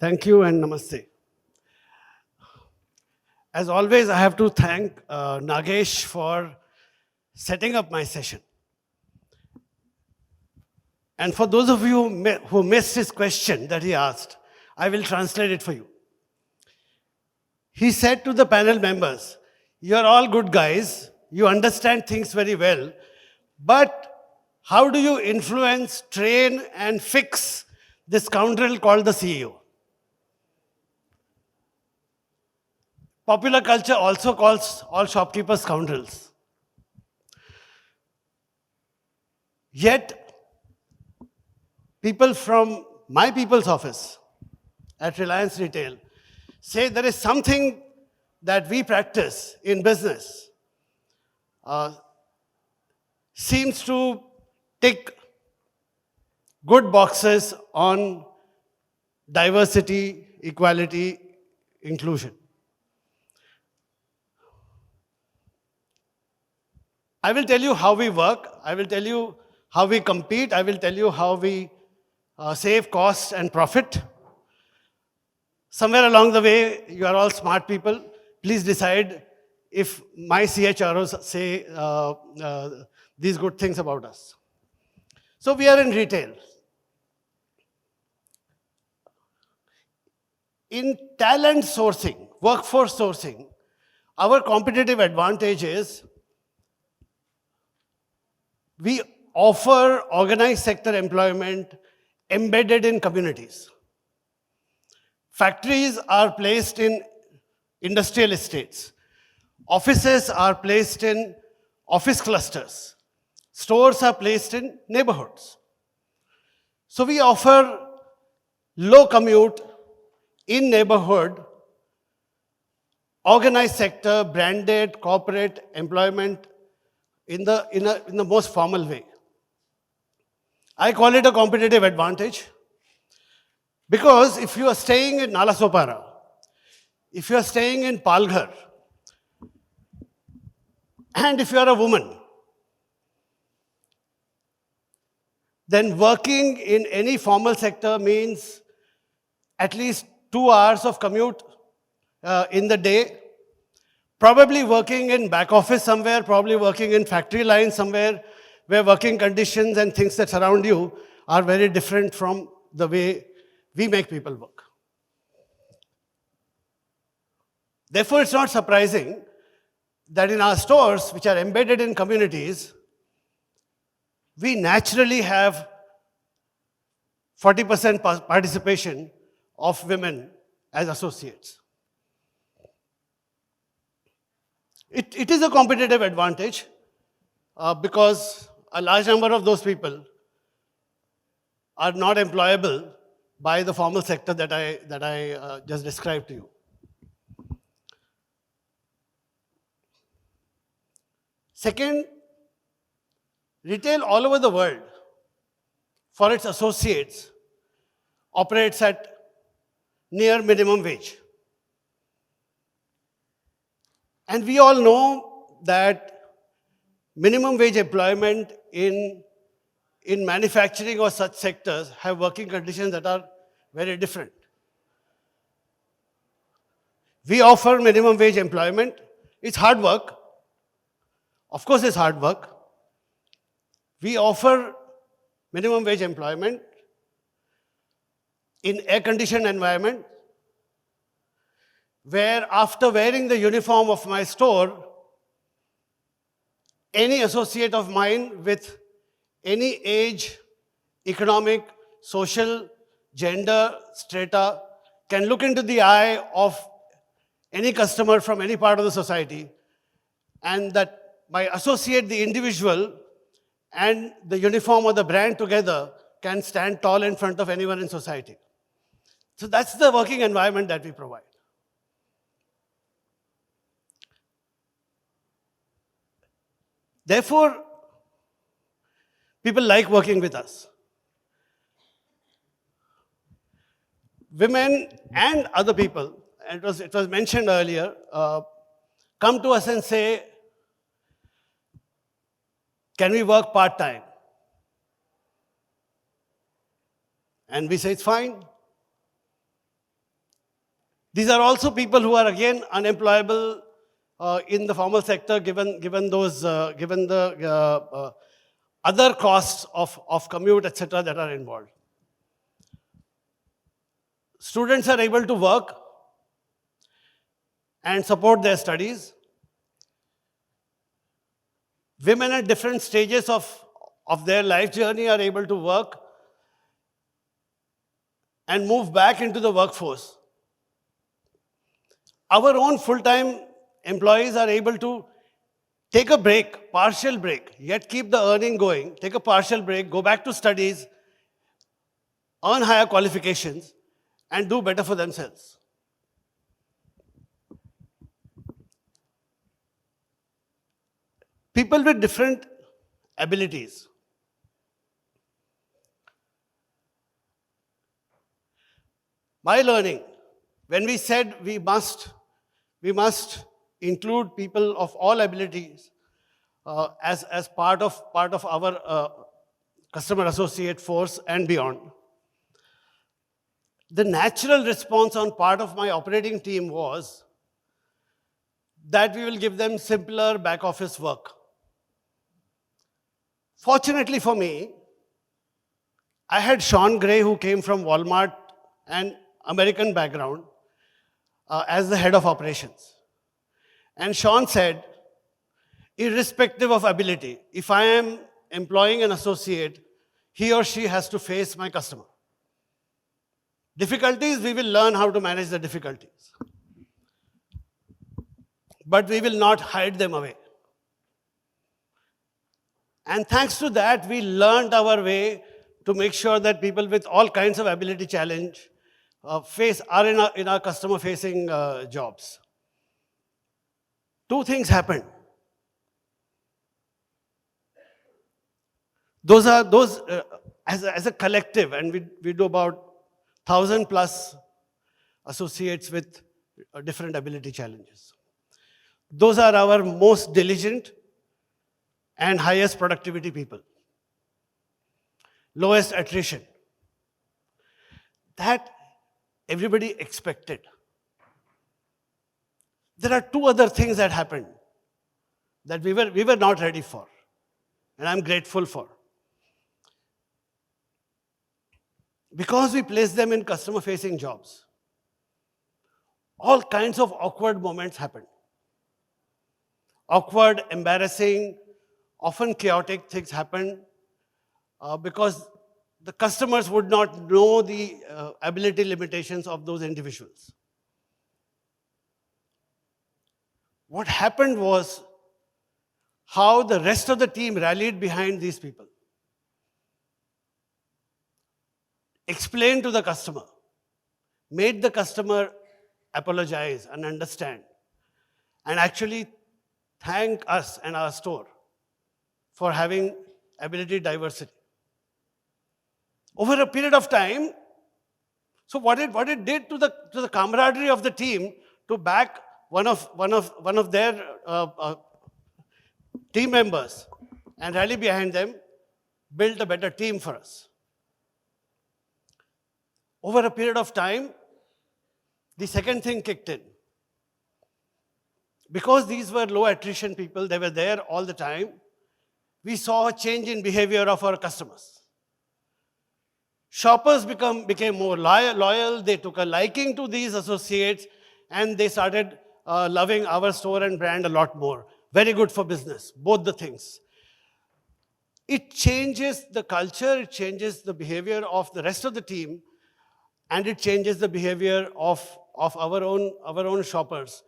Thank you and namaste. As always, I have to thank Nagesh for setting up my session. And for those of you who missed his question that he asked, I will translate it for you. He said to the panel members, "You're all good guys, you understand things very well, but how do you influence, train, and fix this scoundrel called the CEO?" Popular culture also calls all shopkeepers scoundrels. Yet, people from my people's office at Reliance Retail say there is something that we practice in business seems to tick good boxes on diversity, equality, inclusion. I will tell you how we work. I will tell you how we compete. I will tell you how we save cost and profit. Somewhere along the way, you are all smart people. Please decide if my CHROs say these good things about us. So we are in retail. In talent sourcing, workforce sourcing, our competitive advantage is we offer organized sector employment embedded in communities. Factories are placed in industrial estates. Offices are placed in office clusters. Stores are placed in neighborhoods. So we offer low commute, in neighborhood, organized sector, branded, corporate employment in the most formal way. I call it a competitive advantage because if you are staying in Nalasopara, if you are staying in Palghar, and if you are a woman, then working in any formal sector means at least 2 hours of commute in the day, probably working in back office somewhere, probably working in factory line somewhere, where working conditions and things that surround you are very different from the way we make people work. Therefore, it's not surprising that in our stores, which are embedded in communities, we naturally have 40% participation of women as associates. It is a competitive advantage because a large number of those people are not employable by the formal sector that I just described to you. Second, retail all over the world for its associates operates at near minimum wage. And we all know that minimum wage employment in manufacturing or such sectors have working conditions that are very different. We offer minimum wage employment. It's hard work. Of course, it's hard work. We offer minimum wage employment in air-conditioned environment, where after wearing the uniform of my store, any associate of mine with any age, economic, social, gender, strata can look into the eye of any customer from any part of the society, and that my associate, the individual, and the uniform or the brand together can stand tall in front of anyone in society. So that's the working environment that we provide. Therefore, people like working with us. Women and other people, and it was mentioned earlier, come to us and say, "Can we work part-time?" And we say, "It's fine." These are also people who are again unemployable in the formal sector, given the other costs of commute, etc., that are involved. Students are able to work and support their studies. Women at different stages of their life journey are able to work and move back into the workforce. Our own full-time employees are able to take a break, partial break, yet keep the earning going, take a partial break, go back to studies, earn higher qualifications, and do better for themselves. People with different abilities. My learning, when we said we must include people of all abilities as part of our customer associate force and beyond, the natural response on part of my operating team was that we will give them simpler back office work. Fortunately for me, I had Sean Gray, who came from Walmart and American background, as the head of operations. And Sean said, irrespective of ability, if I am employing an associate, he or she has to face my customer. Difficulties, we will learn how to manage the difficulties. But we will not hide them away. And thanks to that, we learned our way to make sure that people with all kinds of ability challenge are in our customer-facing jobs. Two things happened. Those as a collective, and we do about 1,000 plus associates with different ability challenges. Those are our most diligent and highest productivity people. Lowest attrition. That everybody expected. There are two other things that happened that we were not ready for, and I'm grateful for. Because we placed them in customer-facing jobs, all kinds of awkward moments happened. Awkward, embarrassing, often chaotic things happened because the customers would not know the ability limitations of those individuals. What happened was how the rest of the team rallied behind these people. Explained to the customer, made the customer apologize and understand, and actually thank us and our store for having ability diversity. Over a period of time, so what it did to the camaraderie of the team to back one of their team members and rally behind them, built a better team for us. Over a period of time, the second thing kicked in. Because these were low attrition people, they were there all the time, we saw a change in behavior of our customers. Shoppers became more loyal, they took a liking to these associates, and they started loving our store and brand a lot more. Very good for business, both the things. It changes the culture, it changes the behavior of the rest of the team, and it changes the behavior of our own shoppers,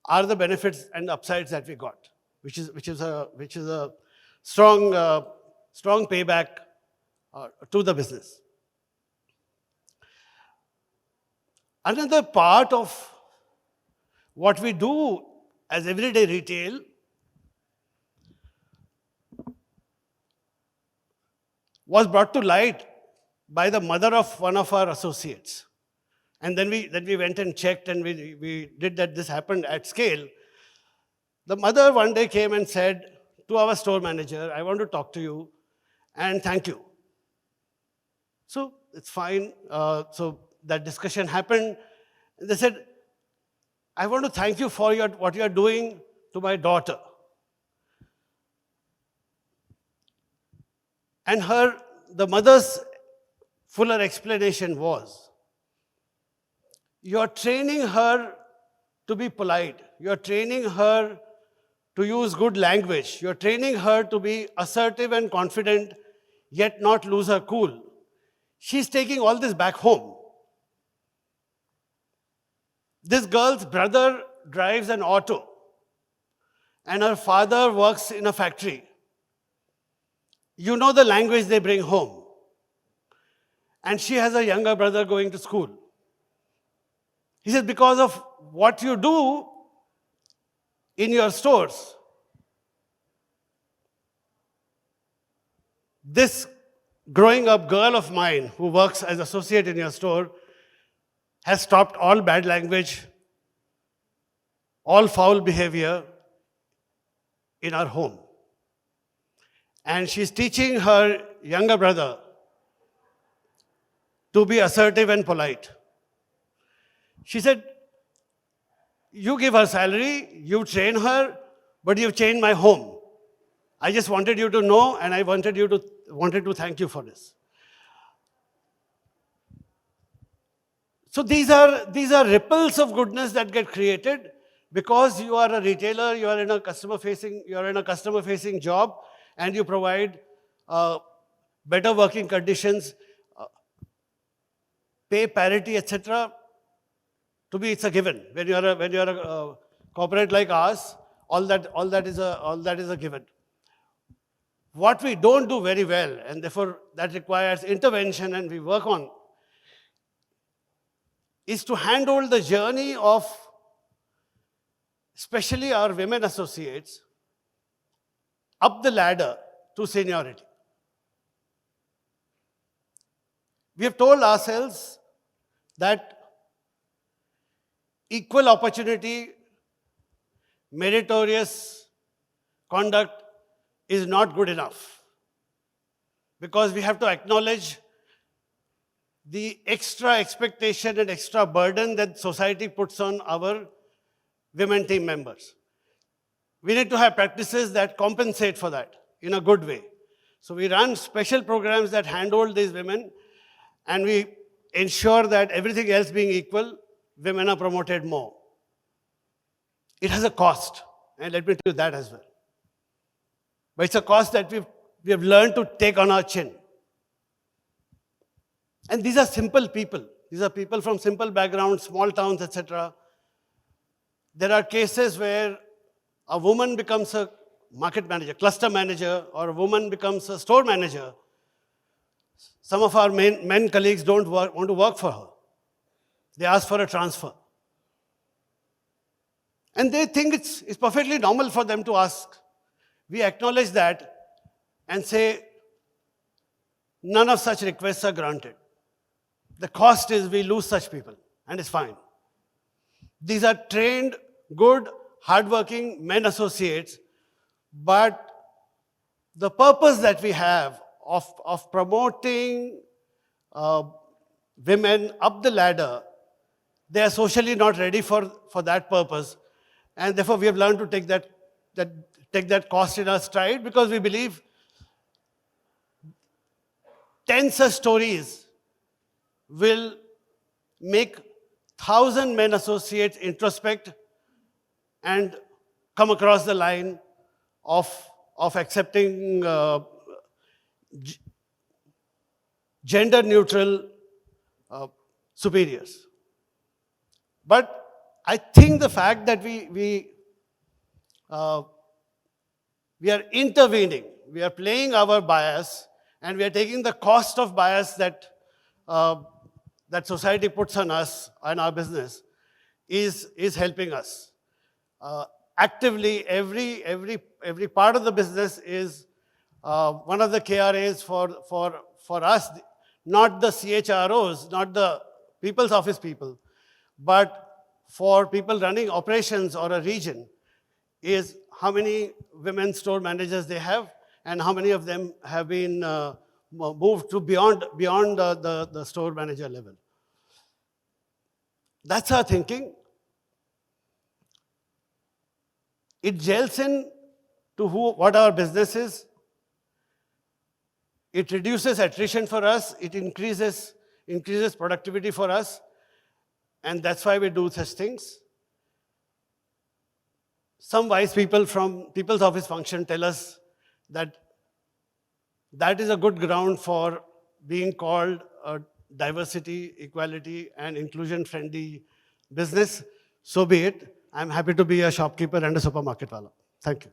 are the benefits and upsides that we got, which is a strong payback to the business. Another part of what we do as everyday retail was brought to light by the mother of one of our associates. And then we went and checked, and we did that this happened at scale. The mother one day came and said to our store manager, I want to talk to you and thank you. So it's fine. So that discussion happened. They said, I want to thank you for what you are doing to my daughter. And the mother's fuller explanation was, you're training her to be polite. You're training her to use good language. You're training her to be assertive and confident, yet not lose her cool. She's taking all this back home. This girl's brother drives an auto, and her father works in a factory. You know the language they bring home. And she has a younger brother going to school. He said, because of what you do in your stores, this growing up girl of mine who works as associate in your store has stopped all bad language, all foul behavior in our home. And she's teaching her younger brother to be assertive and polite. She said, you give her salary, you train her, but you've changed my home. I just wanted you to know, and I wanted to thank you for this. So these are ripples of goodness that get created because you are a retailer, you are in a customer facing job, and you provide better working conditions, pay parity, etc. To me, it's a given. When you are a corporate like ours, all that is a given. What we don't do very well, and therefore that requires intervention and we work on, is to handhold the journey of especially our women associates up the ladder to seniority. We have told ourselves that equal opportunity, meritorious conduct is not good enough, because we have to acknowledge the extra expectation and extra burden that society puts on our women team members. We need to have practices that compensate for that in a good way. So we run special programs that handhold these women, and we ensure that everything else being equal, women are promoted more. It has a cost, and let me tell you that as well. But it's a cost that we have learned to take on our chin. And these are simple people. These are people from simple backgrounds, small towns, etc. There are cases where a woman becomes a market manager, cluster manager, or a woman becomes a store manager. Some of our men colleagues don't want to work for her. They ask for a transfer. And they think it's perfectly normal for them to ask. We acknowledge that and say, none of such requests are granted. The cost is we lose such people, and it's fine. These are trained, good, hardworking men associates, but the purpose that we have of promoting women up the ladder, they are socially not ready for that purpose, and therefore we have learned to take that cost in our stride, because we believe 10 such stories will make 1,000 men associates introspect and come across the line of accepting gender-neutral superiors. But I think the fact that we are intervening, we are playing our bias, and we are taking the cost of bias that society puts on us and our business is helping us. Actively, every part of the business is one of the KRAs for us, not the CHROs, not the people's office people, but for people running operations or a region, is how many women store managers they have and how many of them have been moved to beyond the store manager level. That's our thinking. It gels in to what our business is. It reduces attrition for us. It increases productivity for us. And that's why we do such things. Some wise people from People's Office function tell us that that is a good ground for being called a diversity, equality, and inclusion-friendly business. So be it. I'm happy to be a shopkeeper and a supermarket wala. Thank you.